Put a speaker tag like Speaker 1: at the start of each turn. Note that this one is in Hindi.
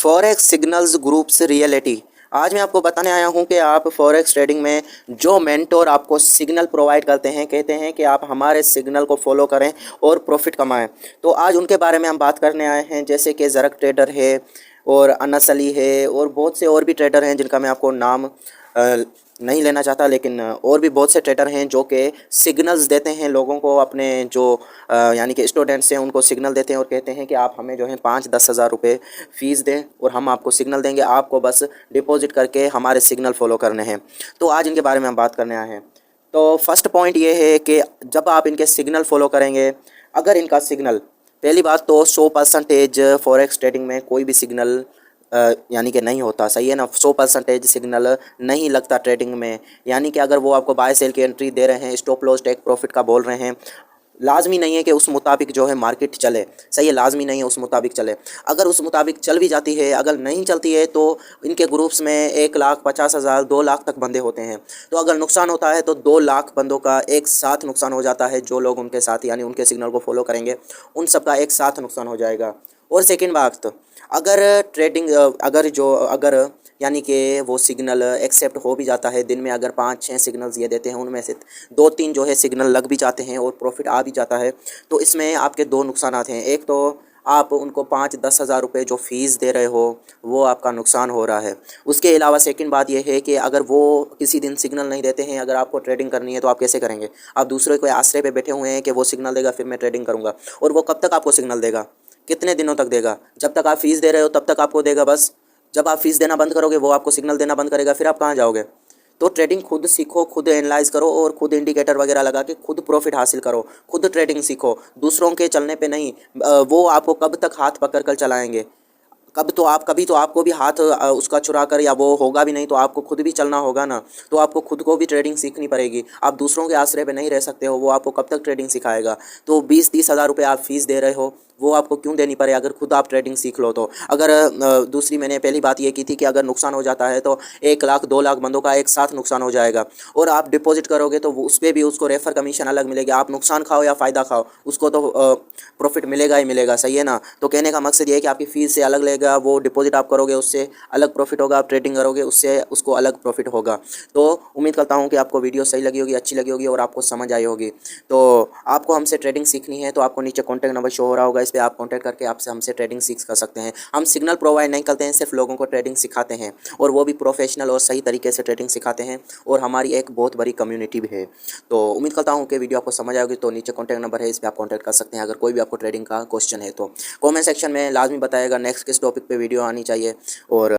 Speaker 1: Forex signals groups reality. आज मैं आपको बताने आया हूं कि आप फॉरेक्स ट्रेडिंग में जो मेंटोर आपको सिग्नल प्रोवाइड करते हैं, कहते हैं कि आप हमारे सिग्नल को फॉलो करें और प्रॉफिट कमाएं। तो आज उनके बारे में हम बात करने आए हैं, जैसे कि ज़रक ट्रेडर है और अनस अली है और बहुत से और भी ट्रेडर हैं जिनका मैं आपको नाम नहीं लेना चाहता, लेकिन और भी बहुत से ट्रेडर हैं जो कि सिग्नल्स देते हैं लोगों को, अपने जो यानी कि स्टूडेंट्स हैं उनको सिग्नल देते हैं और कहते हैं कि आप हमें जो है 5-10 हज़ार रुपये फ़ीस दें और हम आपको सिग्नल देंगे, आपको बस डिपॉजिट करके हमारे सिग्नल फॉलो करने हैं। तो आज इनके बारे में हम बात करने आए हैं। तो फर्स्ट पॉइंट ये है कि जब आप इनके सिग्नल फॉलो करेंगे, अगर इनका सिग्नल, पहली बात तो 100% फॉरेक्स ट्रेडिंग में कोई भी सिग्नल यानी कि नहीं होता, सही है ना। 100% सिग्नल नहीं लगता ट्रेडिंग में। यानी कि अगर वो आपको बाय सेल की एंट्री दे रहे हैं, स्टॉप लॉस टेक प्रॉफिट का बोल रहे हैं, लाजमी नहीं है कि उस मुताबिक जो है मार्केट चले, सही है, लाजमी नहीं है उस मुताबिक चले। अगर उस मुताबिक चल भी जाती है, अगर नहीं चलती है, तो इनके ग्रुप्स में 1,50,000 2 लाख तक बंदे होते हैं। तो अगर नुकसान होता है तो 2 लाख बंदों का एक साथ नुकसान हो जाता है। जो लोग उनके साथ यानी उनके सिग्नल को फॉलो करेंगे, उन सब का एक साथ नुकसान हो जाएगा। और सेकेंड बात, अगर ट्रेडिंग अगर यानी कि वो सिग्नल एक्सेप्ट हो भी जाता है, दिन में अगर 5-6 सिग्नल्स ये देते हैं, उनमें से 2-3 जो है सिग्नल लग भी जाते हैं और प्रॉफिट आ भी जाता है, तो इसमें आपके 2 नुकसानात हैं। एक तो आप उनको 5-10 हज़ार रुपये जो फ़ीस दे रहे हो, वो आपका नुकसान हो रहा है। उसके अलावा सेकंड बात यह है कि अगर वो किसी दिन सिग्नल नहीं देते हैं, अगर आपको ट्रेडिंग करनी है तो आप कैसे करेंगे? आप दूसरे के आश्रय पे बैठे हुए हैं कि वो सिग्नल देगा फिर मैं ट्रेडिंग करूँगा, और वो कब तक आपको सिग्नल देगा? कितने दिनों तक देगा? जब तक आप फ़ीस दे रहे हो तब तक आपको देगा बस। जब आप फ़ीस देना बंद करोगे, वो आपको सिग्नल देना बंद करेगा, फिर आप कहाँ जाओगे? तो ट्रेडिंग खुद सीखो, खुद एनालाइज़ करो और खुद इंडिकेटर वगैरह लगा के खुद प्रॉफिट हासिल करो। खुद ट्रेडिंग सीखो, दूसरों के चलने पे नहीं। वो आपको कब तक हाथ पकड़ कर चलाएंगे? कभी तो आपको भी हाथ उसका चुरा कर, या वो होगा भी नहीं तो आपको खुद भी चलना होगा ना। तो आपको खुद को भी ट्रेडिंग सीखनी पड़ेगी। आप दूसरों के आश्रय पे नहीं रह सकते हो, वो आपको कब तक ट्रेडिंग सिखाएगा? तो 20-30 हज़ार रुपये आप फ़ीस दे रहे हो, वो आपको क्यों देनी पड़े अगर खुद आप ट्रेडिंग सीख लो तो। अगर दूसरी मैंने पहली बात ये की थी कि अगर नुकसान हो जाता है तो 1 लाख 2 लाख बंदों का एक साथ नुकसान हो जाएगा, और आप डिपॉजिट करोगे तो उस पर भी उसको रेफर कमीशन अलग मिलेगी। आप नुकसान खाओ या फ़ायदा खाओ, उसको तो प्रॉफिट मिलेगा ही मिलेगा, सही है ना। तो कहने का मकसद ये है कि आपकी फ़ीस से अलग लेगा, वो डिपॉजिट आप करोगे उससे अलग प्रॉफिट होगा, आप ट्रेडिंग करोगे उससे उसको अलग प्रॉफिट होगा। तो उम्मीद करता हूँ कि आपको वीडियो सही लगी होगी, अच्छी लगी होगी और आपको समझ आई होगी। तो आपको हमसे ट्रेडिंग सीखनी है तो आपको नीचे कॉन्टैक्ट नंबर शो हो रहा होगा, इस पर आप कॉन्टैक्ट करके आपसे हमसे ट्रेडिंग सीख कर सकते हैं। हम सिग्नल प्रोवाइड नहीं करते हैं, सिर्फ लोगों को ट्रेडिंग सिखाते हैं, और वो भी प्रोफेशनल और सही तरीके से ट्रेडिंग सिखाते हैं, और हमारी एक बहुत बड़ी कम्युनिटी भी है। तो उम्मीद करता हूँ कि वीडियो आपको समझ आएगी। तो नीचे कॉन्टैक्ट नंबर है, इस पर आप कॉन्टैक्ट कर सकते हैं अगर कोई भी आपको ट्रेडिंग का क्वेश्चन है। तो कॉमेंट सेक्शन में लाजमी बताइएगा नेक्स्ट किस टॉपिक पे वीडियो आनी चाहिए। और